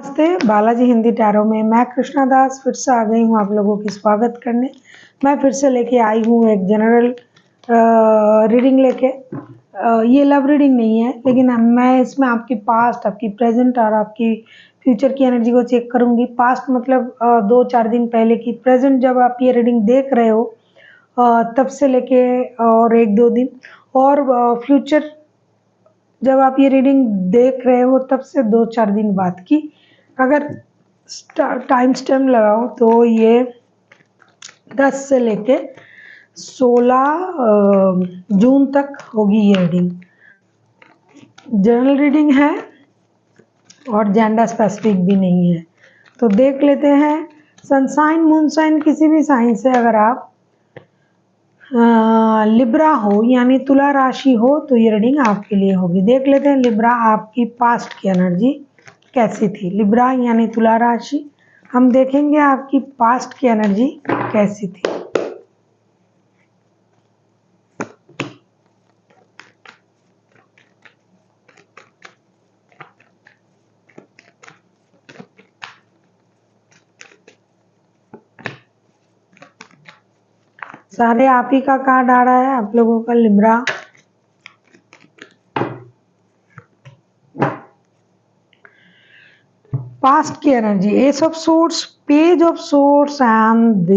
नमस्ते, बालाजी हिंदी टैरो में मैं कृष्णा दास फिर से आ गई हूँ आप लोगों की स्वागत करने। मैं फिर से लेके आई हूँ एक जनरल रीडिंग लेके। ये लव रीडिंग नहीं है, लेकिन मैं इसमें आपकी पास्ट, आपकी प्रेजेंट और आपकी फ्यूचर की एनर्जी को चेक करूँगी। पास्ट मतलब 2-4 दिन पहले की, प्रेजेंट जब आप ये रीडिंग देख रहे हो तब से लेके और 1-2 दिन, और फ्यूचर जब आप ये रीडिंग देख रहे हो तब से 2-4 दिन बाद की। अगर टाइम स्टैम्प लगाओ तो ये 10 से लेके 16 जून तक होगी ये रीडिंग। जनरल रीडिंग है और जेंडर स्पेसिफिक भी नहीं है। तो देख लेते हैं। सनसाइन, मूनसाइन, किसी भी साइन से अगर आप लिब्रा हो यानी तुला राशि हो तो ये रीडिंग आपके लिए होगी। देख लेते हैं लिब्रा आपकी पास्ट की एनर्जी कैसी थी। लिब्रा यानी तुला राशि, हम देखेंगे आपकी पास्ट की एनर्जी कैसी थी। सारे आप ही का कार्ड आ रहा है, आप लोगों का लिब्रा। पास्ट की energy, S of swords, page of swords and the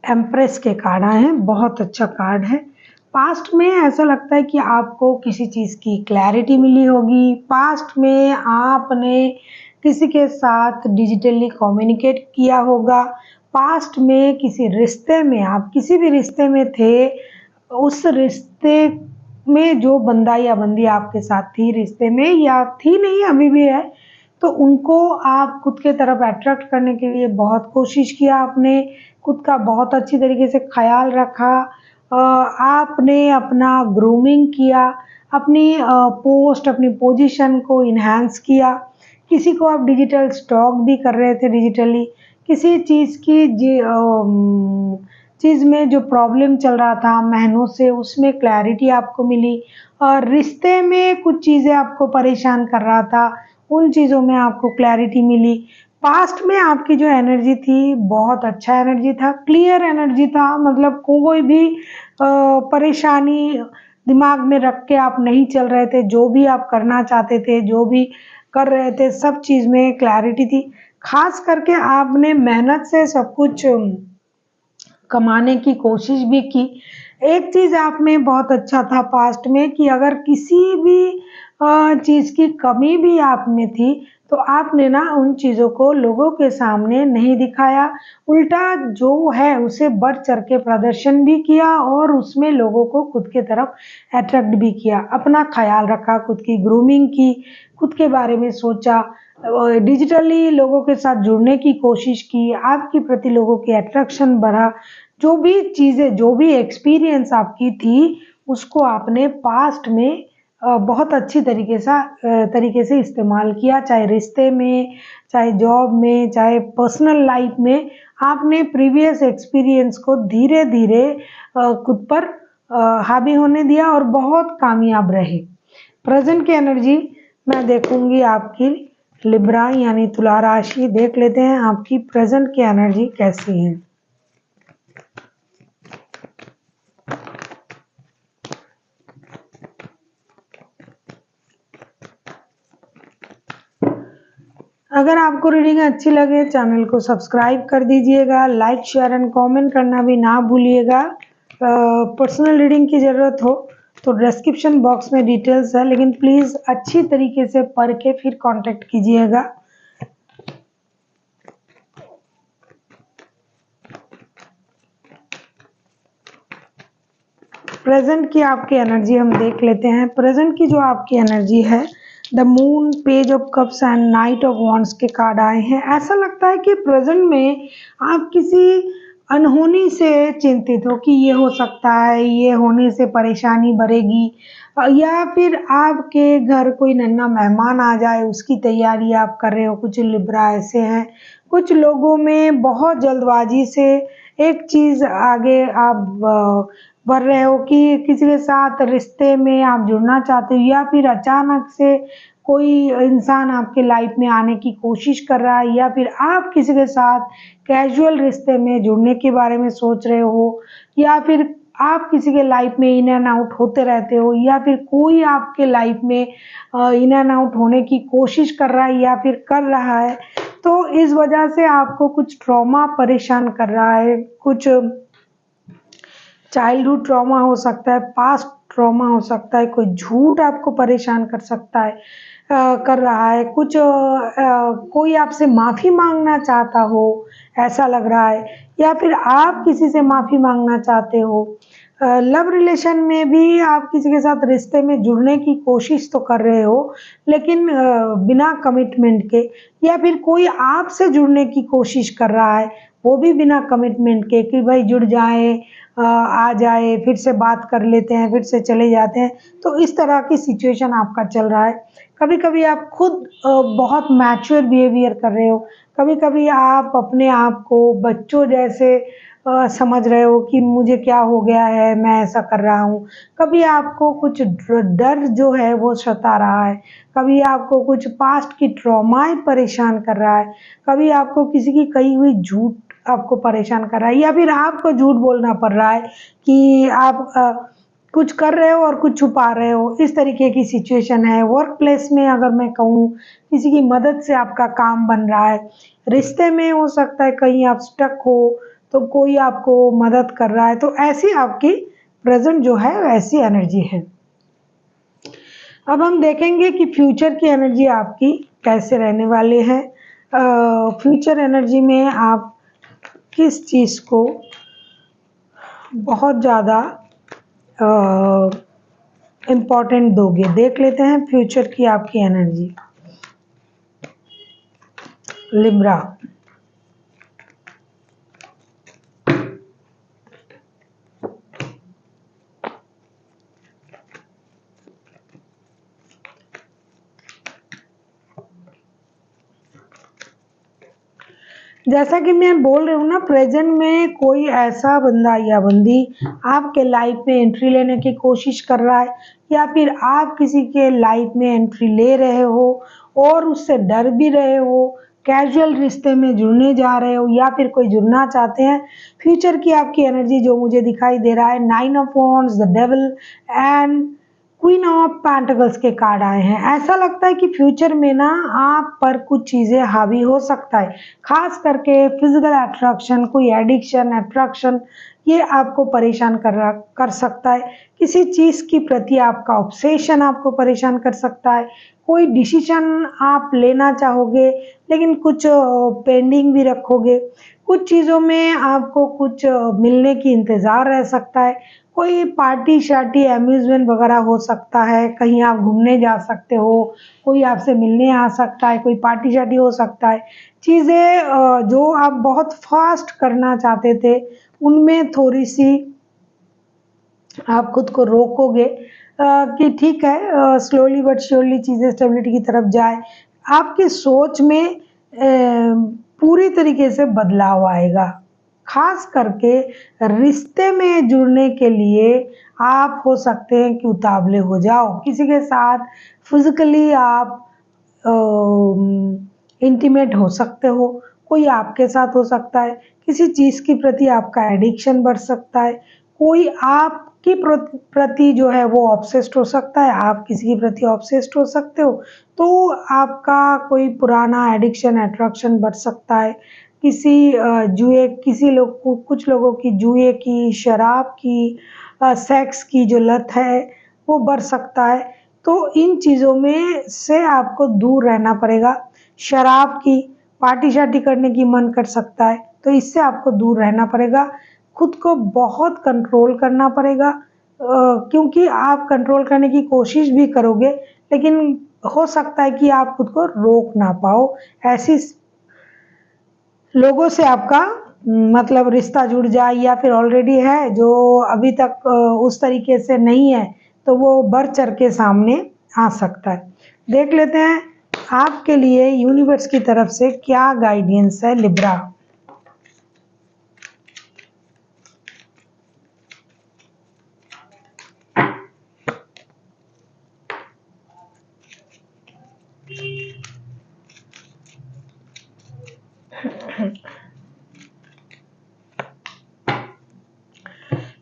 empress के कार्ड आए हैं। बहुत अच्छा कार्ड है। पास्ट में ऐसा लगता है कि आपको किसी चीज़ की क्लैरिटी मिली होगी। पास्ट में आपने किसी के साथ डिजिटली कम्युनिकेट किया होगा। पास्ट में किसी रिश्ते में, आप किसी भी रिश्ते में थे, उस रिश्ते में जो बंदा या बंदी आपके साथ थी रिश्ते में, या थी नहीं अभी भी है, तो उनको आप खुद के तरफ अट्रैक्ट करने के लिए बहुत कोशिश किया। आपने खुद का बहुत अच्छी तरीके से ख्याल रखा। आपने अपना ग्रूमिंग किया, अपनी पोस्ट, अपनी पोजीशन को इन्हांस किया। किसी को आप डिजिटल स्टॉक भी कर रहे थे डिजिटली। किसी चीज़ की चीज़ में जो प्रॉब्लम चल रहा था महीनों से, उसमें क्लैरिटी आपको मिली। और रिश्ते में कुछ चीज़ें आपको परेशान कर रहा था, उन चीज़ों में आपको क्लैरिटी मिली। पास्ट में आपकी जो एनर्जी थी बहुत अच्छा एनर्जी था, क्लियर एनर्जी था। मतलब कोई भी परेशानी दिमाग में रख के आप नहीं चल रहे थे। जो भी आप करना चाहते थे, जो भी कर रहे थे, सब चीज़ में क्लैरिटी थी। खास करके आपने मेहनत से सब कुछ कमाने की कोशिश भी की। एक चीज़ आप में बहुत अच्छा था पास्ट में कि अगर किसी भी चीज़ की कमी भी आप में थी तो आपने ना उन चीज़ों को लोगों के सामने नहीं दिखाया, उल्टा जो है उसे बढ़ चढ़ के प्रदर्शन भी किया और उसमें लोगों को खुद के तरफ अट्रैक्ट भी किया। अपना ख्याल रखा, खुद की ग्रूमिंग की, खुद के बारे में सोचा, डिजिटली लोगों के साथ जुड़ने की कोशिश की, आपके प्रति लोगों की अट्रैक्शन बढ़ा। जो भी चीज़ें, जो भी एक्सपीरियंस आपकी थी, उसको आपने पास्ट में बहुत अच्छी तरीके से इस्तेमाल किया। चाहे रिश्ते में, चाहे जॉब में, चाहे पर्सनल लाइफ में, आपने प्रीवियस एक्सपीरियंस को धीरे-धीरे खुद पर हावी होने दिया और बहुत कामयाब रहे। प्रेजेंट की एनर्जी मैं देखूंगी आपकी लिब्रा यानी तुला राशि। देख लेते हैं आपकी प्रेजेंट की एनर्जी कैसी है। अगर आपको रीडिंग अच्छी लगे चैनल को सब्सक्राइब कर दीजिएगा, लाइक, शेयर एंड कमेंट करना भी ना भूलिएगा। पर्सनल रीडिंग की ज़रूरत हो तो डिस्क्रिप्शन बॉक्स में डिटेल्स है, लेकिन प्लीज़ अच्छी तरीके से पढ़ के फिर कांटेक्ट कीजिएगा। प्रेजेंट की आपकी एनर्जी हम देख लेते हैं। प्रेजेंट की जो आपकी एनर्जी है, the moon, page of cups and night of wands के कार्ड आए हैं। ऐसा लगता है कि प्रेजेंट में आप किसी अनहोनी से चिंतित हो कि ये हो सकता है, ये होने से परेशानी बढ़ेगी, या फिर आपके घर कोई नन्हा मेहमान आ जाए उसकी तैयारी आप कर रहे हो। कुछ लिब्रा ऐसे हैं, कुछ लोगों में बहुत जल्दबाजी से एक चीज़ आगे आप बढ़ रहे हो कि किसी के साथ रिश्ते में आप जुड़ना चाहते हो, या फिर अचानक से कोई इंसान आपके लाइफ में आने की कोशिश कर रहा है, या फिर आप किसी के साथ कैजुअल रिश्ते में जुड़ने के बारे में सोच रहे हो, या फिर आप किसी के लाइफ में इन एंड आउट होते रहते हो, या फिर कोई आपके लाइफ में इन एंड आउट होने की कोशिश कर रहा है या फिर कर रहा है। तो इस वजह से आपको कुछ ट्रॉमा परेशान कर रहा है, कुछ चाइल्डहुड ट्रॉमा हो सकता है, पास्ट ट्रॉमा हो सकता है, कोई झूठ आपको परेशान कर सकता है, कर रहा है, कुछ कोई आपसे माफ़ी मांगना चाहता हो, ऐसा लग रहा है, या फिर आप किसी से माफ़ी मांगना चाहते हो। लव रिलेशन में भी आप किसी के साथ रिश्ते में जुड़ने की कोशिश तो कर रहे हो, लेकिन बिना कमिटमेंट के, या फिर कोई आपसे जुड़ने की कोशिश कर रहा है, वो भी बिना कमिटमेंट के कि भाई जुड़ जाए, आ जाए, फिर से बात कर लेते हैं, फिर से चले जाते हैं। तो इस तरह की सिचुएशन आपका चल रहा है। कभी-कभी आप खुद बहुत मैच्योर बिहेवियर कर रहे हो, कभी-कभी आप अपने आप को बच्चों जैसे समझ रहे हो कि मुझे क्या हो गया है, मैं ऐसा कर रहा हूँ। कभी आपको कुछ डर जो है वो सता रहा है, कभी आपको कुछ पास्ट की ट्रॉमाएँ परेशान कर रहा है, कभी आपको किसी की कही हुई झूठ आपको परेशान कर रहा है, या फिर आपको झूठ बोलना पड़ रहा है कि आप कुछ कर रहे हो और कुछ छुपा रहे हो। इस तरीके की सिचुएशन है। वर्क प्लेस में अगर मैं कहूँ, किसी की मदद से आपका काम बन रहा है। रिश्ते में हो सकता है कहीं आप स्टक हो, तो कोई आपको मदद कर रहा है। तो ऐसी आपकी प्रेज़ेंट जो है ऐसी एनर्जी है। अब हम देखेंगे कि फ्यूचर की एनर्जी आपकी कैसे रहने वाली है। फ्यूचर एनर्जी में आप किस चीज़ को बहुत ज़्यादा इम्पोर्टेंट दोगे, देख लेते हैं फ्यूचर की आपकी एनर्जी। लिब्रा, जैसा कि मैं बोल रही हूँ ना, प्रेजेंट में कोई ऐसा बंदा या बंदी आपके लाइफ में एंट्री लेने की कोशिश कर रहा है, या फिर आप किसी के लाइफ में एंट्री ले रहे हो और उससे डर भी रहे हो, कैजुअल रिश्ते में जुड़ने जा रहे हो, या फिर कोई जुड़ना चाहते हैं। फ्यूचर की आपकी एनर्जी जो मुझे दिखाई दे रहा है, 9 of wands, the devil and queen of pentacles के कार्ड आए हैं। ऐसा लगता है कि फ्यूचर में ना आप पर कुछ चीज़ें हावी हो सकता है, खास करके फिजिकल अट्रैक्शन, कोई एडिक्शन, अट्रैक्शन, ये आपको परेशान कर सकता है। किसी चीज़ की प्रति आपका ऑब्सेशन आपको परेशान कर सकता है। कोई डिसीजन आप लेना चाहोगे, लेकिन कुछ पेंडिंग भी रखोगे। कुछ चीज़ों में आपको कुछ मिलने की इंतज़ार रह सकता है। कोई पार्टी-शार्टी, अम्यूज़मेंट वगैरह हो सकता है, कहीं आप घूमने जा सकते हो, कोई आपसे मिलने आ सकता है, कोई पार्टी-शार्टी हो सकता है। चीज़ें जो आप बहुत फ़ास्ट करना चाहते थे, उनमें थोड़ी-सी आप खुद को रोकोगे कि ठीक है, स्लोली बट श्योरली चीज़ें स्टेबिलिटी की तरफ जाए। आपकी सोच में पूरी तरीके से बदलाव आएगा। ख़ास करके रिश्ते में जुड़ने के लिए आप हो सकते हैं कि उतावले हो जाओ। किसी के साथ फ़िज़िकली आप इंटीमेट हो सकते हो, कोई आपके साथ हो सकता है, किसी चीज़ के प्रति आपका एडिक्शन बढ़ सकता है, कोई आपके प्रति जो है वो ऑब्सेस्ड हो सकता है, आप किसी के प्रति ऑब्सेस्ड हो सकते हो, तो आपका कोई पुराना एडिक्शन, अट्रैक्शन बढ़ सकता है। किसी जुए, किसी लोग को, कुछ लोगों की जुए की, शराब की, सेक्स की जो लत है, वो बढ़ सकता है। तो इन चीज़ों में से आपको दूर रहना पड़ेगा। शराब की, पार्टी-शार्टी करने की मन कर सकता है, तो इससे आपको दूर रहना पड़ेगा। खुद को बहुत कंट्रोल करना पड़ेगा, क्योंकि आप कंट्रोल करने की कोशिश भी करोगे, लेकिन हो सकता है कि आप खुद को रोक ना पाओ। ऐसी लोगों से आपका मतलब रिश्ता जुड़ जाए, या फिर ऑलरेडी है जो अभी तक उस तरीके से नहीं है, तो वो बढ़ चढ़ के सामने आ सकता है। देख लेते हैं आपके लिए यूनिवर्स की तरफ से क्या गाइडेंस है लिब्रा।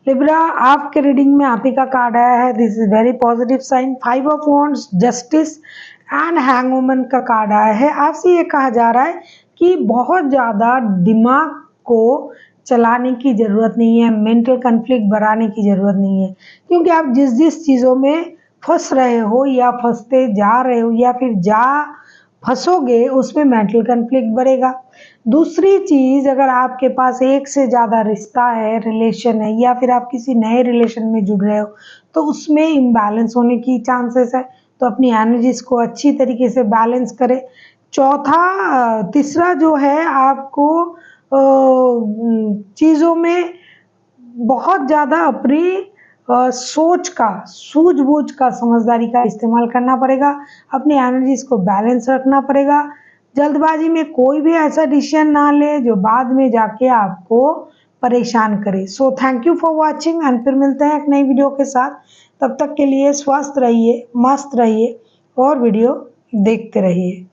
लिब्रा, आपके रीडिंग में आप ही का कार्ड आया है। This is very positive sign. 5 of wands, justice and hangwoman का कार्ड आया है। आपसे ये कहा जा रहा है कि बहुत ज़्यादा दिमाग को चलाने की ज़रूरत नहीं है, मेंटल कन्फ्लिक्ट बढ़ाने की ज़रूरत नहीं है, क्योंकि आप जिस जिस चीज़ों में फंस रहे हो या फंसते जा रहे हो या फिर फंसोगे, उसमें मेंटल कन्फ्लिक्ट बढ़ेगा। दूसरी चीज़, अगर आपके पास एक से ज़्यादा रिश्ता है, रिलेशन है, या फिर आप किसी नए रिलेशन में जुड़ रहे हो, तो उसमें इम्बैलेंस होने की चांसेस है, तो अपनी एनर्जीज को अच्छी तरीके से बैलेंस करें। तीसरा जो है, आपको चीज़ों में बहुत ज़्यादा अपनी सोच का, सूझबूझ का, समझदारी का इस्तेमाल करना पड़ेगा। अपनी एनर्जीज को बैलेंस रखना पड़ेगा। जल्दबाजी में कोई भी ऐसा डिसीजन ना ले जो बाद में जाके आपको परेशान करे। So thank you for watching, and फिर मिलते हैं एक नई वीडियो के साथ। तब तक के लिए स्वस्थ रहिए, मस्त रहिए और वीडियो देखते रहिए।